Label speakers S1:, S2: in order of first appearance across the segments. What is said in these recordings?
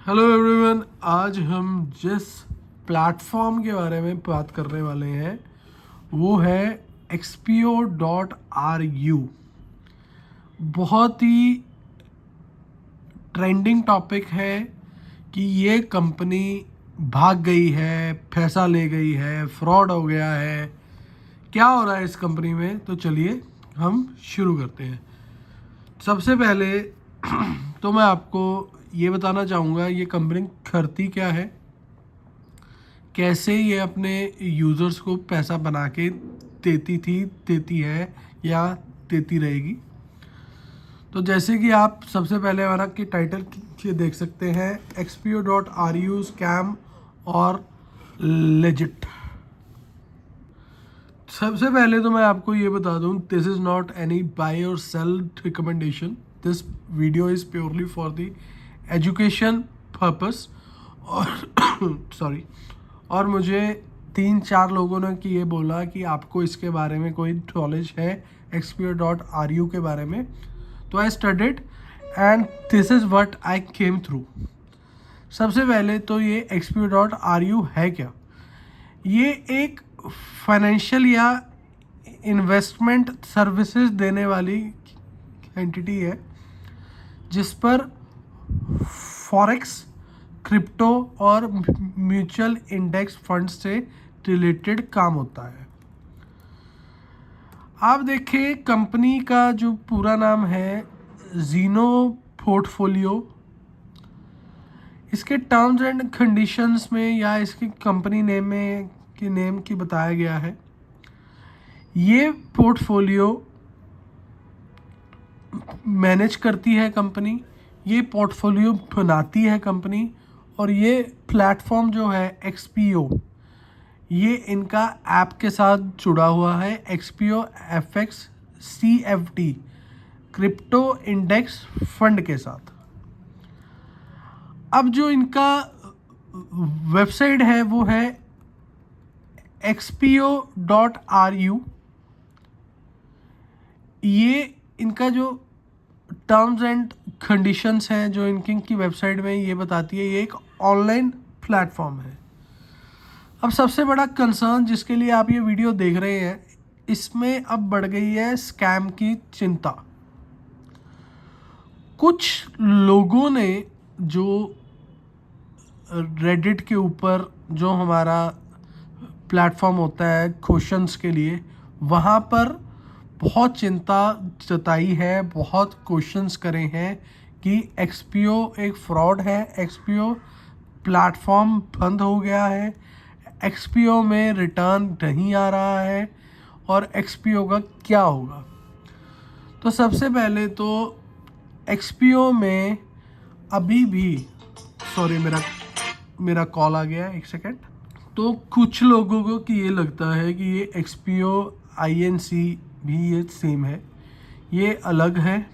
S1: Hello everyone, आज हम जिस प्लेटफॉर्म के बारे में बात करने वाले हैं वो है Expio.ru। बहुत ही ट्रेंडिंग टॉपिक है कि ये कंपनी भाग गई है, पैसा ले गई है, फ्रॉड हो गया है। क्या हो रहा है इस कंपनी में, तो चलिए हम शुरू करते हैं। सबसे पहले तो मैं आपको ये बताना चाहूँगा ये कंपनी करती क्या है, कैसे ये अपने यूज़र्स को पैसा बना के देती है या देती रहेगी। तो जैसे कि आप सबसे पहले हमारा की टाइटल ये देख सकते हैं, Expio.ru स्कैम और लेजिट। सबसे पहले तो मैं आपको ये बता दूं, this is not any buy or sell recommendation. This video is purely for the education purpose. और सॉरी, और मुझे 3-4 लोगों ने कि ये बोला कि आपको इसके बारे में कोई नॉलेज है Expio.ru के बारे में, तो I studied and this is what I came through. सबसे पहले तो ये Expio.ru है क्या। ये एक फाइनेंशियल या इन्वेस्टमेंट सर्विसेज देने वाली एंटिटी है जिस पर फॉरेक्स, क्रिप्टो और म्यूचुअल इंडेक्स फंड से रिलेटेड काम होता है। आप देखिए, कंपनी का जो पूरा नाम है जीनो पोर्टफोलियो। इसके टर्म्स एंड कंडीशंस में या इसकी कंपनी नेम की बताया गया है, ये पोर्टफोलियो मैनेज करती है कंपनी, ये पोर्टफोलियो बनाती है कंपनी, और ये प्लेटफॉर्म जो है एक्सपीओ, ये इनका ऐप के साथ जुड़ा हुआ है। XPO FX CFD crypto index fund के साथ। अब जो इनका वेबसाइट है वो है Expio.ru। ये इनका जो टर्म्स एंड कंडीशंस हैं जो इनकी वेबसाइट में ये बताती है, ये एक ऑनलाइन प्लेटफॉर्म है। अब सबसे बड़ा कंसर्न जिसके लिए आप ये वीडियो देख रहे हैं, इसमें अब बढ़ गई है स्कैम की चिंता। कुछ लोगों ने जो रेडिट के ऊपर जो हमारा प्लेटफॉर्म होता है क्वेश्चंस के लिए, वहाँ पर बहुत चिंता जताई है, बहुत क्वेश्चंस करे हैं कि एक्सपीओ एक फ्रॉड है, एक्सपीओ प्लेटफॉर्म बंद हो गया है, एक्सपीओ में रिटर्न नहीं आ रहा है, और एक्सपीओ का क्या होगा। तो सबसे पहले तो एक्सपीओ में अभी भी, सॉरी मेरा कॉल आ गया, एक सेकेंड। तो कुछ लोगों को कि ये लगता है कि ये एक्सपीओ INC भी ये सेम है, ये अलग है।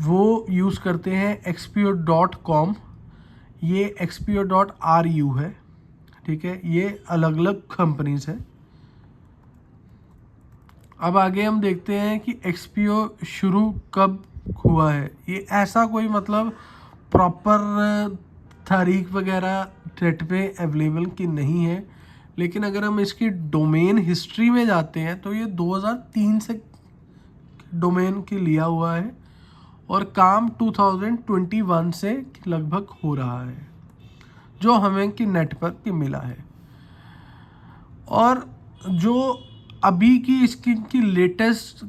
S1: वो यूज़ करते हैं Expio.com, ये Expio.ru है, ठीक है। ये अलग अलग कंपनीज हैं। अब आगे हम देखते हैं कि एक्सपीओ शुरू कब हुआ है। ये ऐसा कोई मतलब प्रॉपर तारीख वगैरह डेट पे अवेलेबल की नहीं है, लेकिन अगर हम इसकी डोमेन हिस्ट्री में जाते हैं तो ये 2003 से डोमेन की लिया हुआ है और काम 2021 से लगभग हो रहा है, जो हमें कि नेट पर की मिला है। और जो अभी की इसकी की लेटेस्ट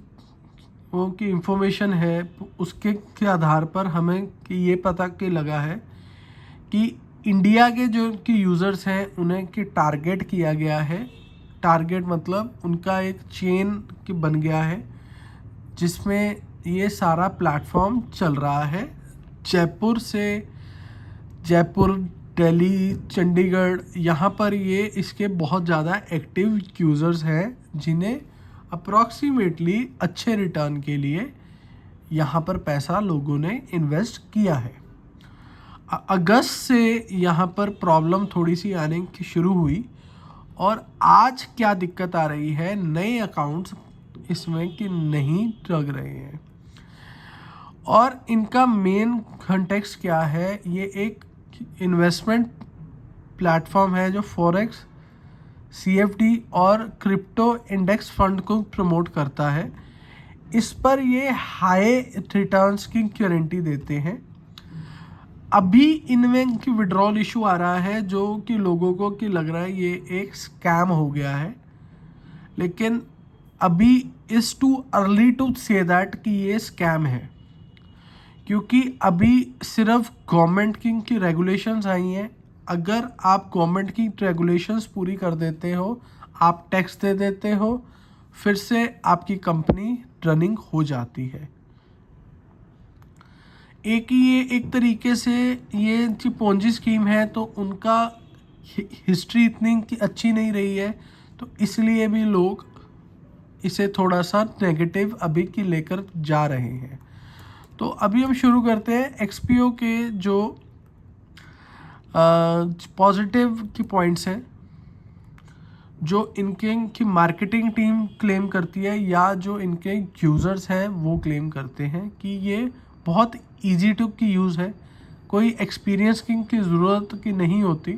S1: वो की इंफॉर्मेशन है, उसके के आधार पर हमें कि ये पता कि लगा है कि इंडिया के जो कि यूज़र्स हैं उन्हें कि टारगेट किया गया है। टारगेट मतलब उनका एक चेन की बन गया है जिसमें ये सारा प्लेटफॉर्म चल रहा है। जयपुर, दिल्ली, चंडीगढ़, यहाँ पर ये इसके बहुत ज़्यादा एक्टिव यूज़र्स हैं जिन्हें अप्रॉक्सीमेटली अच्छे रिटर्न के लिए यहाँ पर पैसा लोगों ने इन्वेस्ट किया है। अगस्त से यहाँ पर प्रॉब्लम थोड़ी सी आने की शुरू हुई, और आज क्या दिक्कत आ रही है, नए अकाउंट्स इसमें कि नहीं लग रहे हैं। और इनका मेन कॉन्टेक्स्ट क्या है, ये एक इन्वेस्टमेंट प्लेटफॉर्म है जो फॉरेक्स, CFD और क्रिप्टो इंडेक्स फंड को प्रमोट करता है। इस पर ये हाई रिटर्न्स की गारंटी देते हैं। अभी इनमें की विड्रॉल इशू आ रहा है जो कि लोगों को कि लग रहा है ये एक स्कैम हो गया है, लेकिन अभी is too early to say that कि ये स्कैम है, क्योंकि अभी सिर्फ गवर्नमेंट की रेगुलेशंस आई हैं। अगर आप गवर्नमेंट की रेगुलेशंस पूरी कर देते हो, आप टैक्स दे देते हो, फिर से आपकी कंपनी रनिंग हो जाती है। ये एक तरीके से ये जो पोंजी स्कीम है तो उनका हिस्ट्री इतनी की अच्छी नहीं रही है, तो इसलिए भी लोग इसे थोड़ा सा नेगेटिव अभी की लेकर जा रहे हैं। तो अभी हम शुरू करते हैं एक्सपीओ के जो पॉजिटिव की पॉइंट्स हैं, जो इनके की मार्केटिंग टीम क्लेम करती है या जो इनके यूज़र्स हैं वो क्लेम करते हैं कि ये बहुत इजी टू की यूज़ है, कोई एक्सपीरियंस की ज़रूरत की नहीं होती।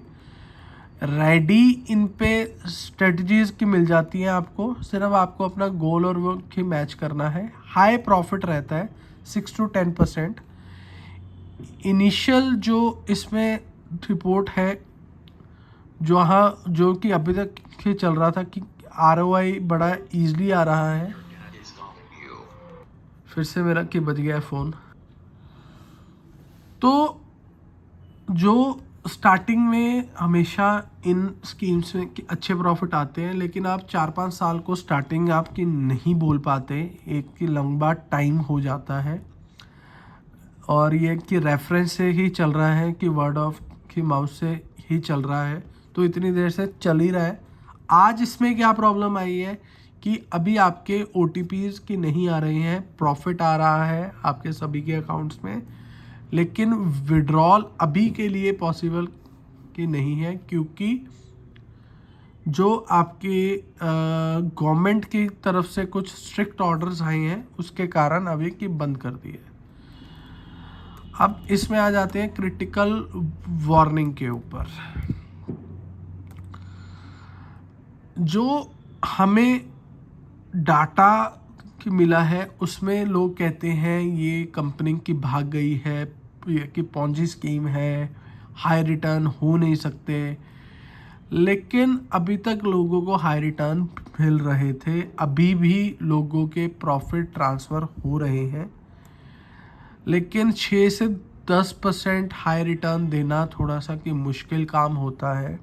S1: रेडी इन पे स्ट्रेटजीज़ की मिल जाती हैं आपको, सिर्फ आपको अपना गोल और वो की मैच करना है। हाई प्रॉफिट रहता है 6 to 10%। इनिशियल जो इसमें रिपोर्ट है जो कि अभी तक ही चल रहा था कि ROI बड़ा ईजली आ रहा है। फिर से मेरा कि बज गया फ़ोन। तो जो स्टार्टिंग में हमेशा इन स्कीम्स में कि अच्छे प्रॉफिट आते हैं, लेकिन आप 4-5 साल को स्टार्टिंग आपकी नहीं बोल पाते, एक की लंबा टाइम हो जाता है। और ये कि रेफरेंस से ही चल रहा है कि वर्ड ऑफ की माउथ से ही चल रहा है, तो इतनी देर से चल ही रहा है। आज इसमें क्या प्रॉब्लम आई है कि अभी आपके OTPs की नहीं आ रही हैं, प्रॉफिट आ रहा है आपके सभी के अकाउंट्स में, लेकिन विड्रॉल अभी के लिए पॉसिबल की नहीं है, क्योंकि जो आपके गवर्नमेंट की तरफ से कुछ स्ट्रिक्ट ऑर्डर्स आए हैं उसके कारण अभी की बंद कर दी है। अब इसमें आ जाते हैं क्रिटिकल वार्निंग के ऊपर। जो हमें डाटा की मिला है उसमें लोग कहते हैं ये कंपनी की भाग गई है, ये कि पॉन्जी स्कीम है, हाई रिटर्न हो नहीं सकते, लेकिन अभी तक लोगों को हाई रिटर्न मिल रहे थे, अभी भी लोगों के प्रॉफिट ट्रांसफ़र हो रहे हैं, लेकिन 6 से 10% हाई रिटर्न देना थोड़ा सा कि मुश्किल काम होता है।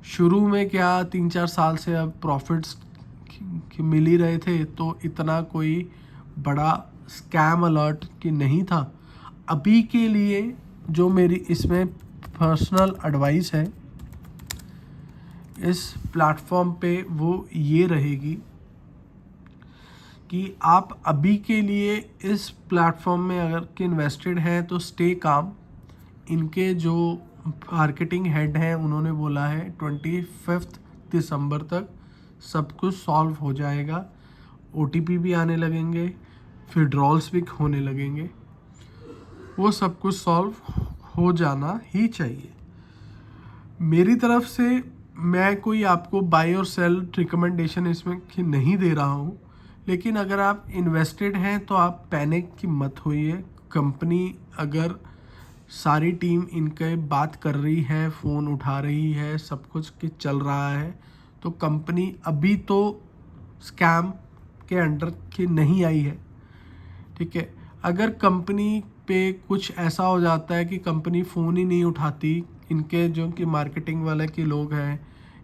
S1: शुरू में क्या 3-4 साल से अब प्रॉफिट्स मिल ही रहे थे, तो इतना कोई बड़ा स्कैम अलर्ट की नहीं था। अभी के लिए जो मेरी इसमें पर्सनल एडवाइस है इस प्लेटफॉर्म पे वो ये रहेगी कि आप अभी के लिए इस प्लेटफॉर्म में अगर कि इन्वेस्टेड हैं तो स्टे काम। इनके जो मार्केटिंग हेड हैं उन्होंने बोला है 25 दिसंबर तक सब कुछ सॉल्व हो जाएगा, OTP भी आने लगेंगे, विड्रॉल्स भी होने लगेंगे, वो सब कुछ सॉल्व हो जाना ही चाहिए। मेरी तरफ से मैं कोई आपको बाय और सेल रिकमेंडेशन इसमें कि नहीं दे रहा हूँ, लेकिन अगर आप इन्वेस्टेड हैं तो आप पैनिक की मत होइए। कंपनी अगर सारी टीम इनके बात कर रही है, फ़ोन उठा रही है, सब कुछ कि चल रहा है, तो कंपनी अभी तो स्कैम के अंडर की नहीं आई है, ठीक है। अगर कंपनी पे कुछ ऐसा हो जाता है कि कंपनी फ़ोन ही नहीं उठाती, इनके जो कि मार्केटिंग वाले के लोग हैं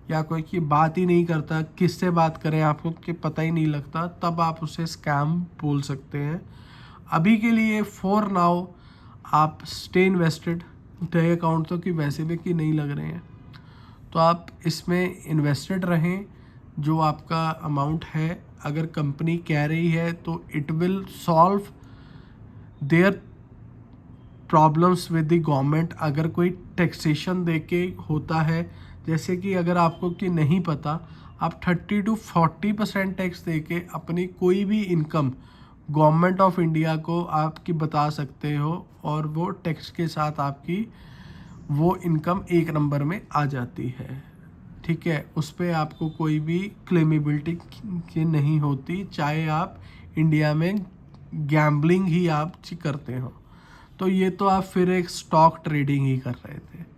S1: या कोई की बात ही नहीं करता, किससे बात करें आपको कि पता ही नहीं लगता, तब आप उसे स्कैम बोल सकते हैं। अभी के लिए फॉर नाउ आप स्टे इन्वेस्टेड। डे अकाउंट तो कि वैसे भी कि नहीं लग रहे हैं, तो आप इसमें इन्वेस्टेड रहें। जो आपका अमाउंट है अगर कंपनी कह रही है तो it will solve their problems with the government. अगर कोई टैक्सेशन दे के होता है, जैसे कि अगर आपको कि नहीं पता, आप 30 to 40% टैक्स दे के अपनी कोई भी इनकम गवर्नमेंट ऑफ इंडिया को आपकी बता सकते हो, और वो टैक्स के साथ आपकी वो इनकम 1 नंबर में आ जाती है। ठीक है, उस पर आपको कोई भी क्लेमेबिलिटी की नहीं होती, चाहे आप इंडिया में गैम्बलिंग ही आप करते हो। तो ये तो आप फिर एक स्टॉक ट्रेडिंग ही कर रहे थे।